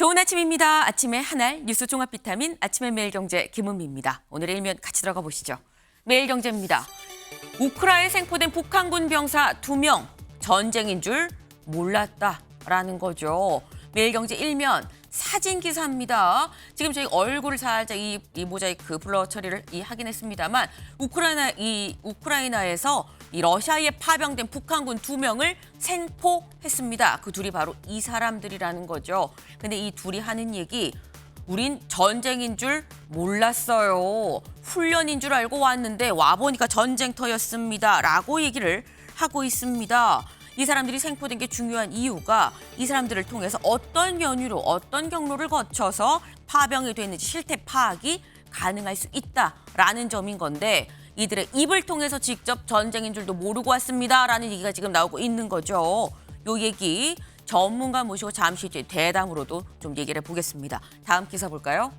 좋은 아침입니다. 아침의 하나를 뉴스 종합 비타민 아침의 매일경제 김은미입니다. 오늘의 일면 같이 들어가 보시죠. 매일경제입니다. 우크라이나에 생포된 북한군 병사 2명 전쟁인 줄 몰랐다라는 거죠. 매일경제 일면 사진 기사입니다. 지금 저희 얼굴을 살짝 이 모자이크 블러 처리를 하긴 했습니다만 우크라이나에서 이 러시아에 파병된 북한군 2명을 생포했습니다. 그 둘이 바로 이 사람들이라는 거죠. 근데 이 둘이 하는 얘기, 우린 전쟁인 줄 몰랐어요. 훈련인 줄 알고 왔는데 와보니까 전쟁터였습니다. 라고 얘기를 하고 있습니다. 이 사람들이 생포된 게 중요한 이유가 이 사람들을 통해서 어떤 연유로 어떤 경로를 거쳐서 파병이 됐는지 실태 파악이 가능할 수 있다라는 점인 건데, 이들의 입을 통해서 직접 전쟁인 줄도 모르고 왔습니다라는 얘기가 지금 나오고 있는 거죠. 요 얘기 전문가 모시고 잠시 뒤에 대담으로도 좀 얘기를 해보겠습니다. 다음 기사 볼까요?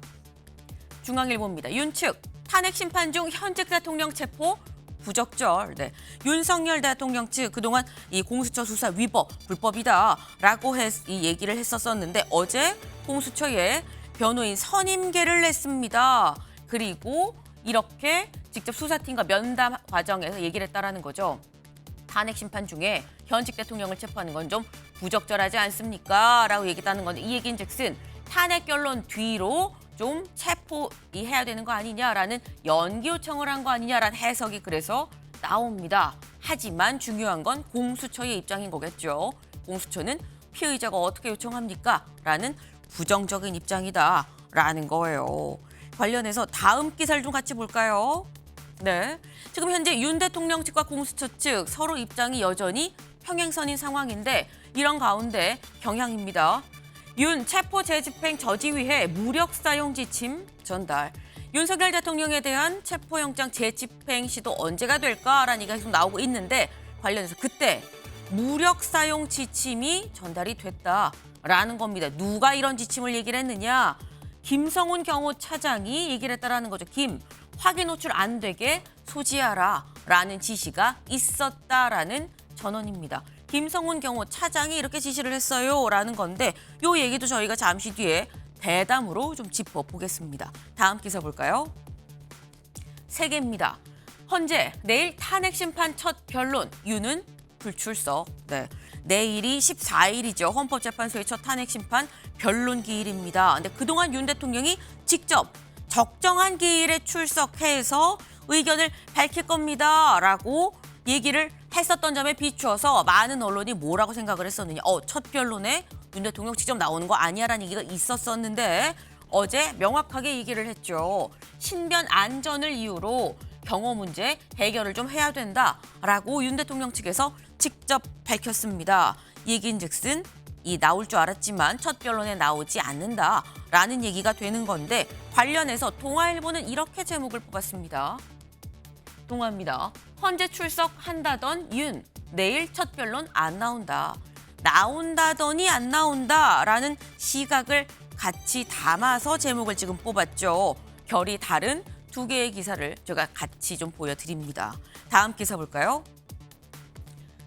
중앙일보입니다. 윤 측 탄핵 심판 중 현직 대통령 체포 부적절. 네. 윤석열 대통령 측 그동안 이 공수처 수사 위법, 불법이다라고 이 얘기를 했었는데 어제 공수처에 변호인 선임계를 냈습니다. 그리고 이렇게 직접 수사팀과 면담 과정에서 얘기를 했다라는 거죠. 탄핵 심판 중에 현직 대통령을 체포하는 건 좀 부적절하지 않습니까? 라고 얘기했다는 건데, 이 얘기인즉슨 탄핵 결론 뒤로 좀 체포해야 되는 거 아니냐라는 연기 요청을 한 거 아니냐라는 해석이 그래서 나옵니다. 하지만 중요한 건 공수처의 입장인 거겠죠. 공수처는 피의자가 어떻게 요청합니까? 라는 부정적인 입장이다라는 거예요. 관련해서 다음 기사를 좀 같이 볼까요? 네, 지금 현재 윤 대통령 측과 공수처 측 서로 입장이 여전히 평행선인 상황인데, 이런 가운데 경향입니다. 윤 체포 재집행 저지휘해 무력 사용 지침 전달. 윤석열 대통령에 대한 체포영장 재집행 시도 언제가 될까라는 얘기가 계속 나오고 있는데, 관련해서 그때 무력 사용 지침이 전달이 됐다라는 겁니다. 누가 이런 지침을 얘기를 했느냐? 김성훈 경호차장이 얘기를 했다라는 거죠. 확인 호출 안 되게 소지하라라는 지시가 있었다라는 전언입니다. 김성훈 경호차장이 이렇게 지시를 했어요라는 건데, 요 얘기도 저희가 잠시 뒤에 대담으로 좀 짚어보겠습니다. 다음 기사 볼까요? 세계입니다. 헌재 내일 탄핵 심판 첫 변론, 윤은 불출석. 네, 내일이 14일이죠. 헌법재판소의 첫 탄핵 심판 변론 기일입니다. 근데 그동안 윤 대통령이 직접 적정한 기일에 출석해서 의견을 밝힐 겁니다라고 얘기를 했었던 점에 비추어서 많은 언론이 뭐라고 생각을 했었느냐. 첫 변론에 윤 대통령 직접 나오는 거 아니야라는 얘기가 있었었는데, 어제 명확하게 얘기를 했죠. 신변 안전을 이유로 경호 문제 해결을 좀 해야 된다라고 윤 대통령 측에서 직접 밝혔습니다. 얘기인즉슨 이 나올 줄 알았지만 첫 변론에 나오지 않는다라는 얘기가 되는 건데, 관련해서 동아일보는 이렇게 제목을 뽑았습니다. 동아입니다. 헌재 출석한다던 윤, 내일 첫 변론 안 나온다. 나온다더니 안 나온다라는 시각을 같이 담아서 제목을 지금 뽑았죠. 결이 다른 두 개의 기사를 제가 같이 좀 보여드립니다. 다음 기사 볼까요?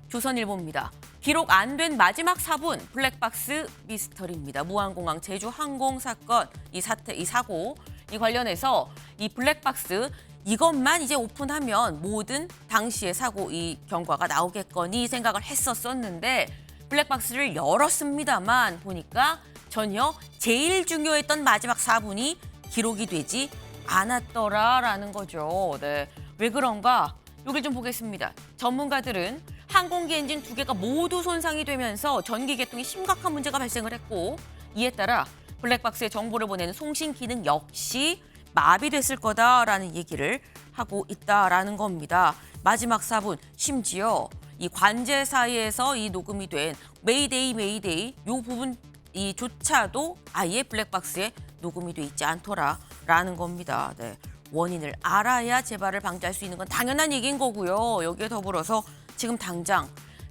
조선일보입니다. 기록 안 된 마지막 4분 블랙박스 미스터리입니다. 무안공항 제주 항공 사건 이 사고 이 관련해서 이 블랙박스 이것만 이제 오픈하면 모든 당시의 사고 이 경과가 나오겠거니 생각을 했었는데, 블랙박스를 열었습니다만 보니까 전혀 제일 중요했던 마지막 4분이 기록이 되지 않았더라라는 거죠. 네, 왜 그런가? 여길 좀 보겠습니다. 전문가들은 항공기 엔진 2개가 모두 손상이 되면서 전기 계통에 심각한 문제가 발생을 했고, 이에 따라 블랙박스에 정보를 보내는 송신 기능 역시 마비됐을 거다라는 얘기를 하고 있다라는 겁니다. 마지막 4분, 심지어 이 관제 사이에서 이 녹음이 된 메이데이 요 부분 이조차도 아예 블랙박스에 녹음이 돼 있지 않더라라는 겁니다. 네, 원인을 알아야 재발을 방지할 수 있는 건 당연한 얘기인 거고요. 여기에 더불어서 지금 당장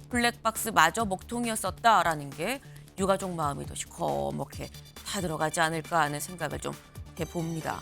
블랙박스마저 먹통이었었다라는 게 유가족 마음이 더 시커멓게 타들어가지 않을까 하는 생각을 좀 해봅니다.